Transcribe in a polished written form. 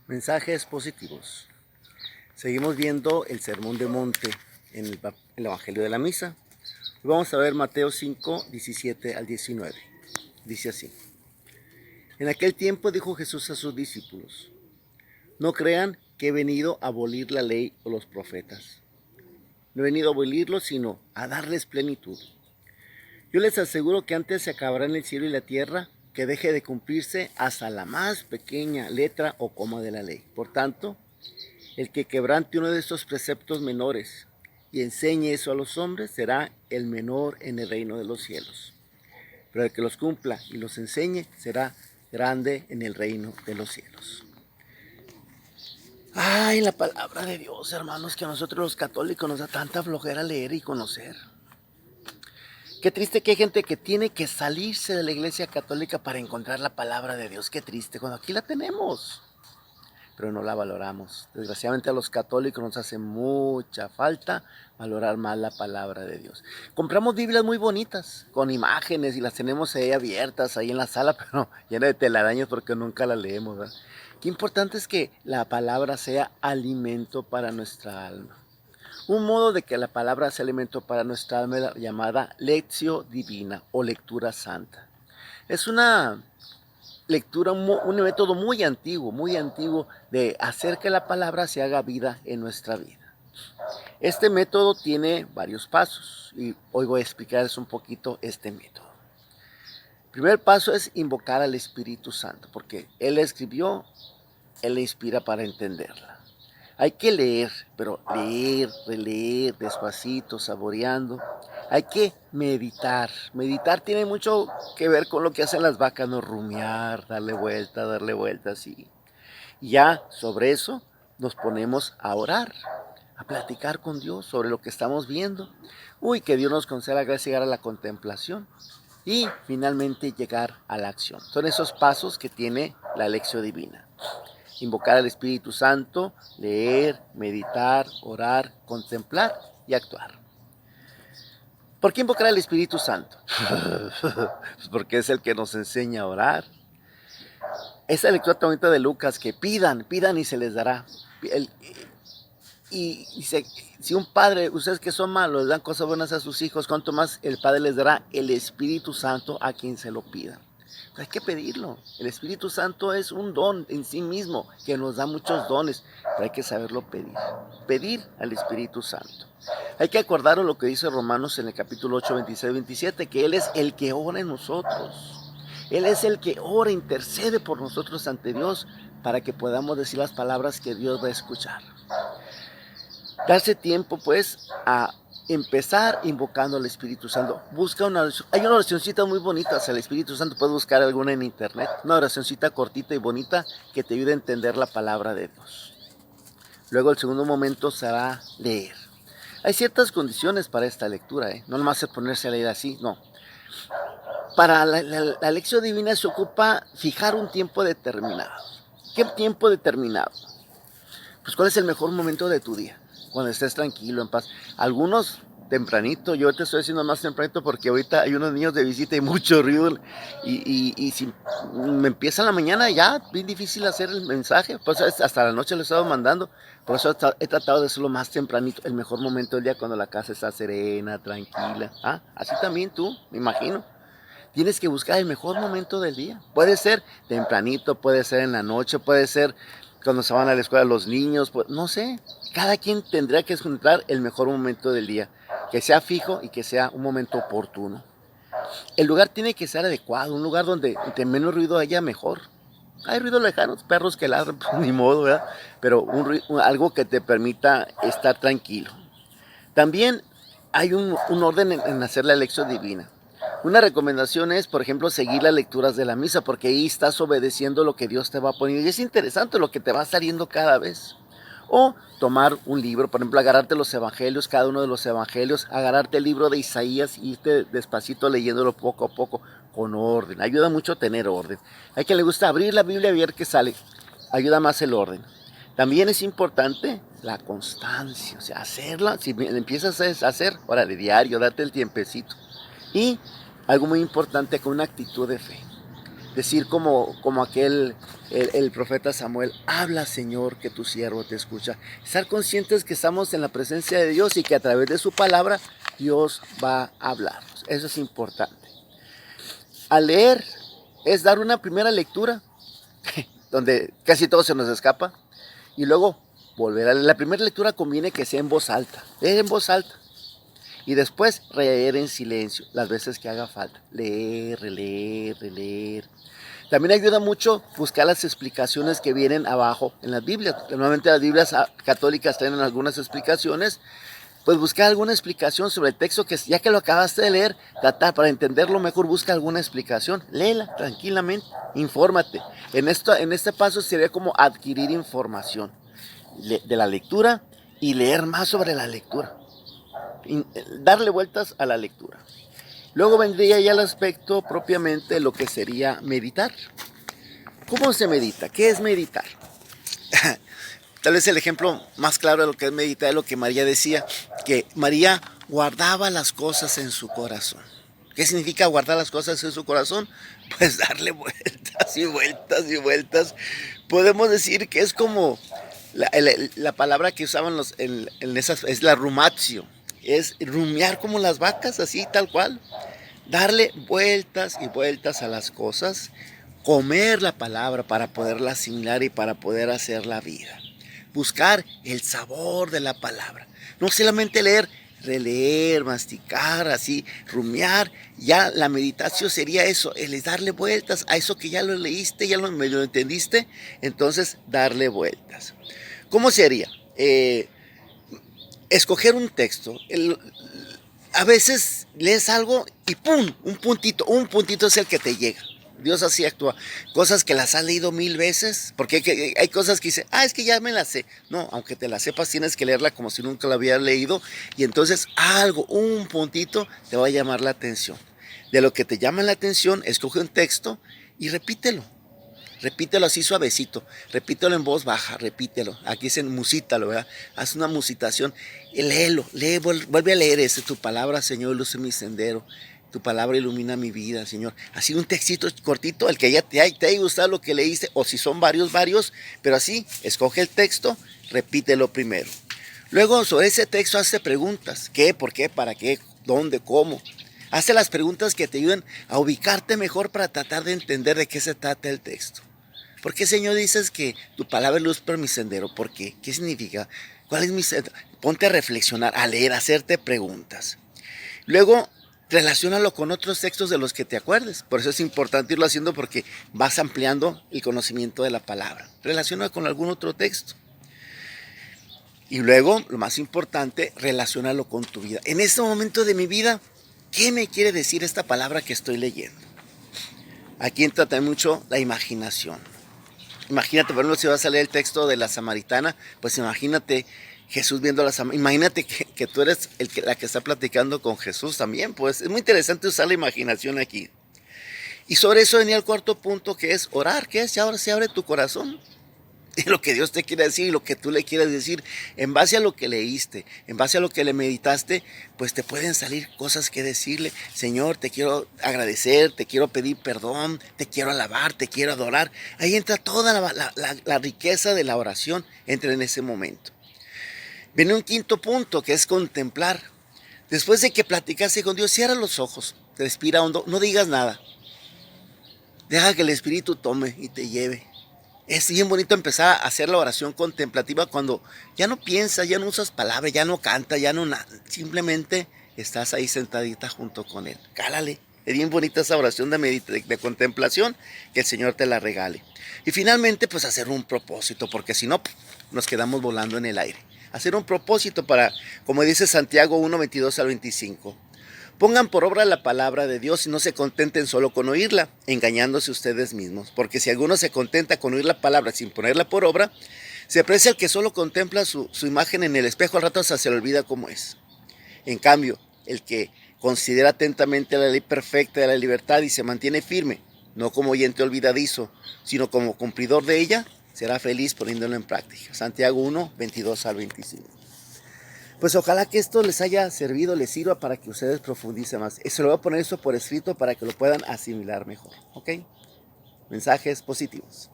Mensajes positivos. Seguimos viendo el Sermón de Monte en el Evangelio de la Misa. Hoy vamos a ver Mateo 5, 17 al 19. Dice así. En aquel tiempo dijo Jesús a sus discípulos, no crean que he venido a abolir la ley o los profetas. No he venido a abolirlos, sino a darles plenitud. Yo les aseguro que antes se acabarán el cielo y la tierra que deje de cumplirse hasta la más pequeña letra o coma de la ley. Por tanto, el que quebrante uno de estos preceptos menores y enseñe eso a los hombres será el menor en el reino de los cielos. Pero el que los cumpla y los enseñe será grande en el reino de los cielos. Ay, la palabra de Dios, hermanos, que a nosotros los católicos nos da tanta flojera leer y conocer. Qué triste que hay gente que tiene que salirse de la iglesia católica para encontrar la palabra de Dios. Qué triste, cuando aquí la tenemos, pero no la valoramos. Desgraciadamente a los católicos nos hace mucha falta valorar más la palabra de Dios. Compramos Biblias muy bonitas, con imágenes, y las tenemos ahí abiertas, ahí en la sala, pero llena de telarañas porque nunca la leemos, ¿verdad? Qué importante es que la palabra sea alimento para nuestra alma. Un modo de que la palabra sea alimento para nuestra alma es la llamada lectio divina o lectura santa. Es una lectura, un método muy antiguo de hacer que la palabra se haga vida en nuestra vida. Este método tiene varios pasos y hoy voy a explicarles un poquito este método. El primer paso es invocar al Espíritu Santo, porque Él la escribió, Él la inspira para entenderla. Hay que leer, pero leer, releer, despacito, saboreando. Hay que meditar. Meditar tiene mucho que ver con lo que hacen las vacas, ¿no? Rumiar, darle vuelta, así. Y ya sobre eso nos ponemos a orar, a platicar con Dios sobre lo que estamos viendo. Que Dios nos conceda la gracia de llegar a la contemplación y finalmente llegar a la acción. Son esos pasos que tiene la lección divina. Invocar al Espíritu Santo, leer, meditar, orar, contemplar y actuar. ¿Por qué invocar al Espíritu Santo? Pues porque es el que nos enseña a orar. Esa lectura tan bonita de Lucas, que pidan y se les dará. Y dice, si un padre, ustedes que son malos, les dan cosas buenas a sus hijos, ¿cuánto más el Padre les dará el Espíritu Santo a quien se lo pida? Hay que pedirlo. El Espíritu Santo es un don en sí mismo que nos da muchos dones, pero hay que saberlo pedir. Pedir al Espíritu Santo. Hay que acordaros lo que dice Romanos en el capítulo 8, 26, 27, que Él es el que ora en nosotros. Él es el que ora, intercede por nosotros ante Dios para que podamos decir las palabras que Dios va a escuchar. Darse tiempo, pues, a empezar invocando al Espíritu Santo. Busca hay una oracioncita muy bonita hacia el Espíritu Santo. Puedes buscar alguna en internet. Una oracioncita cortita y bonita que te ayude a entender la palabra de Dios. Luego el segundo momento será leer. Hay ciertas condiciones para esta lectura, No nomás es ponerse a leer así, no. Para la lección divina se ocupa fijar un tiempo determinado. ¿Qué tiempo determinado? Pues ¿cuál es el mejor momento de tu día? Cuando estés tranquilo, en paz. Algunos tempranito, yo te estoy diciendo más tempranito porque ahorita hay unos niños de visita y mucho ruido. Y si me empieza en la mañana, ya bien difícil hacer el mensaje. Pues hasta la noche lo he estado mandando. Por eso he tratado de hacerlo más tempranito, el mejor momento del día, cuando la casa está serena, tranquila. Así también tú, me imagino. Tienes que buscar el mejor momento del día. Puede ser tempranito, puede ser en la noche, puede ser cuando se van a la escuela los niños, no sé. Cada quien tendría que encontrar el mejor momento del día, que sea fijo y que sea un momento oportuno. El lugar tiene que ser adecuado, un lugar donde menos ruido haya, mejor. Hay ruidos lejanos, perros que ladran, pues ni modo, ¿verdad? Pero algo que te permita estar tranquilo. También hay un orden en hacer la lección divina. Una recomendación es, por ejemplo, seguir las lecturas de la misa, porque ahí estás obedeciendo lo que Dios te va poniendo. Y es interesante lo que te va saliendo cada vez. O tomar un libro, por ejemplo, agarrarte los evangelios, cada uno de los evangelios, agarrarte el libro de Isaías y irte despacito leyéndolo poco a poco, con orden. Ayuda mucho a tener orden. Hay quien le gusta abrir la Biblia y ver qué sale. Ayuda más el orden. También es importante la constancia, o sea, hacerla. Si empiezas a hacer, órale, diario, date el tiempecito. Y algo muy importante, con una actitud de fe. decir como el profeta Samuel, habla Señor que tu siervo te escucha. Estar conscientes que estamos en la presencia de Dios y que a través de su palabra Dios va a hablarnos. Eso es importante. Al leer es dar una primera lectura, donde casi todo se nos escapa, y luego volver a leer. La primera lectura conviene que sea en voz alta, leer en voz alta, y después leer en silencio, las veces que haga falta, leer, releer, releer. También ayuda mucho buscar las explicaciones que vienen abajo en las Biblias. Normalmente las Biblias católicas tienen algunas explicaciones. Pues buscar alguna explicación sobre el texto que ya que lo acabaste de leer, trata para entenderlo mejor, busca alguna explicación, léela tranquilamente, infórmate. En este paso sería como adquirir información de la lectura y leer más sobre la lectura, darle vueltas a la lectura. Luego vendría ya el aspecto propiamente de lo que sería meditar. ¿Cómo se medita? ¿Qué es meditar? Tal vez el ejemplo más claro de lo que es meditar es lo que María decía, que María guardaba las cosas en su corazón. ¿Qué significa guardar las cosas en su corazón? Pues darle vueltas y vueltas y vueltas. Podemos decir que es como la palabra que usaban en esas, es la rumatio, es rumiar como las vacas, así tal cual. Darle vueltas y vueltas a las cosas, comer la palabra para poderla asimilar y para poder hacerla vida. Buscar el sabor de la palabra. No solamente leer, releer, masticar, así, rumiar. Ya la meditación sería eso, el darle vueltas a eso que ya lo leíste, ya lo entendiste. Entonces, darle vueltas. ¿Cómo sería? Escoger un texto. A veces lees algo y ¡pum! Un puntito es el que te llega. Dios así actúa. Cosas que las has leído 1000 veces, porque hay cosas que dicen, es que ya me las sé. No, aunque te las sepas, tienes que leerla como si nunca la hubieras leído. Y entonces un puntito te va a llamar la atención. De lo que te llama la atención, escoge un texto y repítelo. Repítelo así suavecito, repítelo en voz baja, repítelo. Aquí dicen musítalo, ¿verdad? Haz una musitación, léelo, vuelve a leer tu palabra, Señor, luce mi sendero. Tu palabra ilumina mi vida, Señor. Así un textito cortito, el que ya te haya gustado lo que leíste, o si son varios, pero así, escoge el texto, repítelo primero. Luego, sobre ese texto, hazte preguntas. ¿Qué? ¿Por qué? ¿Para qué? ¿Dónde? ¿Cómo? Hazte las preguntas que te ayuden a ubicarte mejor para tratar de entender de qué se trata el texto. ¿Por qué, Señor, dices que tu palabra es luz para mi sendero? ¿Por qué? ¿Qué significa? ¿Cuál es mi sendero? Ponte a reflexionar, a leer, a hacerte preguntas. Luego, relaciónalo con otros textos de los que te acuerdes. Por eso es importante irlo haciendo porque vas ampliando el conocimiento de la palabra. Relaciónalo con algún otro texto. Y luego, lo más importante, relaciónalo con tu vida. En este momento de mi vida, ¿qué me quiere decir esta palabra que estoy leyendo? Aquí entra también mucho la imaginación. Imagínate, por ejemplo, si vas a leer el texto de la samaritana, pues imagínate Jesús viendo a la samaritana. Imagínate que tú eres la que está platicando con Jesús también. Pues es muy interesante usar la imaginación aquí. Y sobre eso venía el cuarto punto, que es orar. ¿Qué es? Ahora se abre tu corazón. Y lo que Dios te quiere decir y lo que tú le quieres decir, en base a lo que leíste, en base a lo que le meditaste, pues te pueden salir cosas que decirle. Señor, te quiero agradecer, te quiero pedir perdón, te quiero alabar, te quiero adorar. Ahí entra toda la riqueza de la oración, entra en ese momento. Viene un quinto punto, que es contemplar. Después de que platicaste con Dios, cierra los ojos, respira hondo, no digas nada. Deja que el Espíritu tome y te lleve. Es bien bonito empezar a hacer la oración contemplativa cuando ya no piensas, ya no usas palabras, ya no cantas, ya no nada. Simplemente estás ahí sentadita junto con Él. Cálale. Es bien bonita esa oración de contemplación, que el Señor te la regale. Y finalmente, pues hacer un propósito, porque si no, nos quedamos volando en el aire. Hacer un propósito para, como dice Santiago 1, 22 al 25. Pongan por obra la palabra de Dios y no se contenten solo con oírla, engañándose ustedes mismos. Porque si alguno se contenta con oír la palabra sin ponerla por obra, se aprecia el que solo contempla su imagen en el espejo, al rato se le olvida cómo es. En cambio, el que considera atentamente la ley perfecta de la libertad y se mantiene firme, no como oyente olvidadizo, sino como cumplidor de ella, será feliz poniéndolo en práctica. Santiago 1, 22 al 25. Pues ojalá que esto les haya servido, les sirva para que ustedes profundicen más. Se lo voy a poner eso por escrito para que lo puedan asimilar mejor, ¿ok? mensajes positivos.